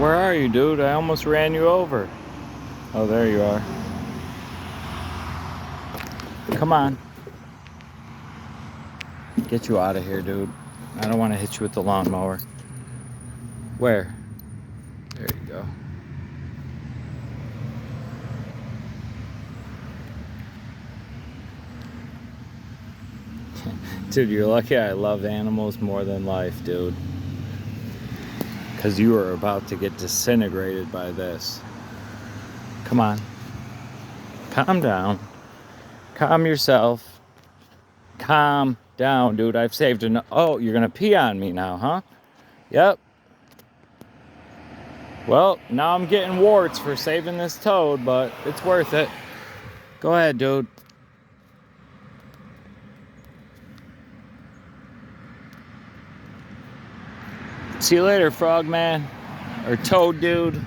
Where are you, dude? I almost ran you over. Oh, there you are. Come on. Get you out of here, dude. I don't want to hit you with the lawnmower. Where? There you go. Dude, you're lucky I love animals more than life, dude. Because you are about to get disintegrated by this. Come on. Calm down. Calm yourself. Calm down, dude. I've saved enough. Oh, you're going to pee on me now, huh? Yep. Well, now I'm getting warts for saving this toad, but it's worth it. Go ahead, dude. See you later, frog man. Or toad dude.